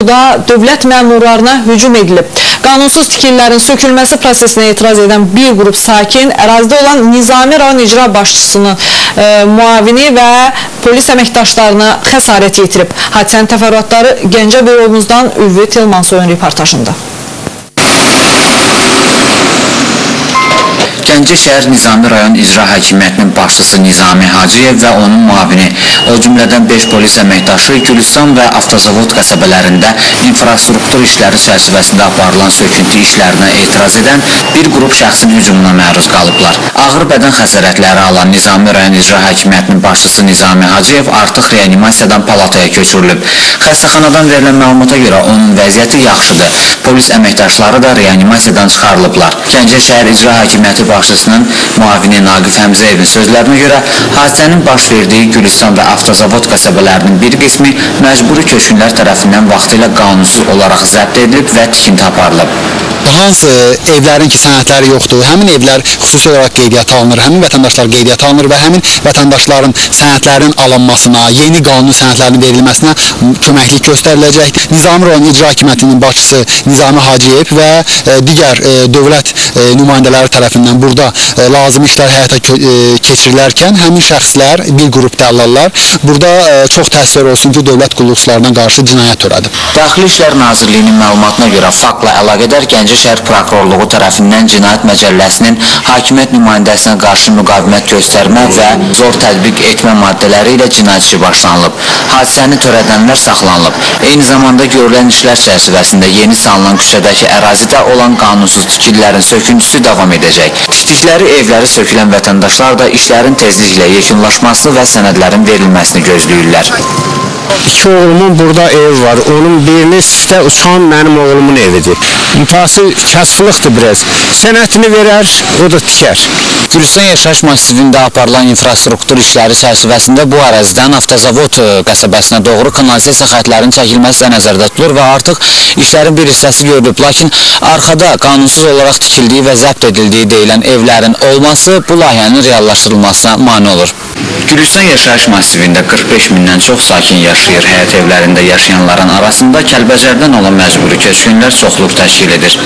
Da dövlət məmurlarına hücum edilib. Qanunsuz tikililərin sökülməsi prosesinə etiraz edən bir qrup sakin ərazidə olan Nizami rayon icra başçısının muavini və polis əməkdaşlarına xəsarət yetirib. Hadisənin təfərrüatları Gəncə büromuzdan Ülvi Tilmansoyun reportajında. Gəncə şəhər Nizami rayon icra hakimiyyətinin başçısı Nizami Hacıyev və onun muavini, o cümlədən 5 polis əməkdaşı Gülüstan və Avtozavod qəsəbələrində infrastruktur işləri çərçivəsində aparılan söküntü işlərinə etiraz edən bir qrup şəxsin hücumuna məruz qalıblar. Ağır bədən xəsarətləri alan Nizami rayon icra hakimiyyətinin başçısı Nizami Hacıyev artıq reanimasiyadan palataya köçürülüb. Xəstəxanadan verilən məlumata görə onun vəziyyəti yaxşıdır. Polis əməkdaşları da reanimasiyadan çıxarılıblar. Gəncə şəhər icra hakimiyyəti başçısının muavini Naqif Həmzəyevin sözlərinə görə hadisənin baş verdiyi Gülüstan və Avtozavod qəsəbələrinin bir qismi məcburi köçkünlər tərəfindən vaxtilə qanunsuz olaraq zəbt edilib və tikinti aparılıb. Hansı evlərin ki sənədləri yoxdur, həmin evlər xüsusi olaraq qeydiyyata alınır, həmin vətəndaşlar qeydiyyata alınır və həmin vətəndaşların sənədlərinin alınmasına, yeni qanun sənədlərinin verilməsinə köməklik göstəriləcək. Nizami rayon icra hakimiyyətinin başçısı Nizami Hacıyev və digər dövlət nümayəndələri tərəfindən burada lazım işlər həyata keçirilərkən həmin şəxslər, bir qrup dəllallar burada çox təəssüf olsun ki, dövlət qulluqçularına qarşı cinayət törədib. Daxili İşlər Nazirliyinin məlumatına görə faktla əlaqədar Gəncə şəhər prokurorluğu tərəfindən cinayət məcəlləsinin hakimiyyət nümayəndəsinə qarşı müqavimət göstərmə və zor tətbiq etmə maddələri ilə cinayət işi başlanılıb. Hadisəni törədənlər saxlanılıb. Eyni zamanda görülən işlər çərçivəsində yeni salınan küçədəki ərazidə olan qanunsuz tikililərin söküntüsü davam edəcək. Tikdikləri evləri sökülən vətəndaşlar da işlərin tezliklə yekunlaşmasını və sənədlərin verilməsini gözləyirlər. İki oğlumun burada ev var. Onun birini sistə uçan mənim oğlumun evidir. İntihası kəsfılıqdır biraz. Sənətini verər, o da tikər. Gülüstan yaşayış masivində aparılan infrastruktur işləri çərçivəsində bu ərazidən Avtozavod qəsəbəsinə doğru kanalizasiya xətlərinin çəkilməsi də nəzərdə tutulur və artıq işlərin bir hissəsi görülüb. Lakin arxada qanunsuz olaraq tikildiyi və zəbt edildiyi deyilən evlərin olması bu layihənin reallaşdırılmasına mane olur. Gülüstan yaşayış masivində 45 mindən çox sakin yaşayır. Həyət evlərində yaşayanların arasında Kəlbəcərdən olan məcburi köçkünlər çoxluq təşkil edir.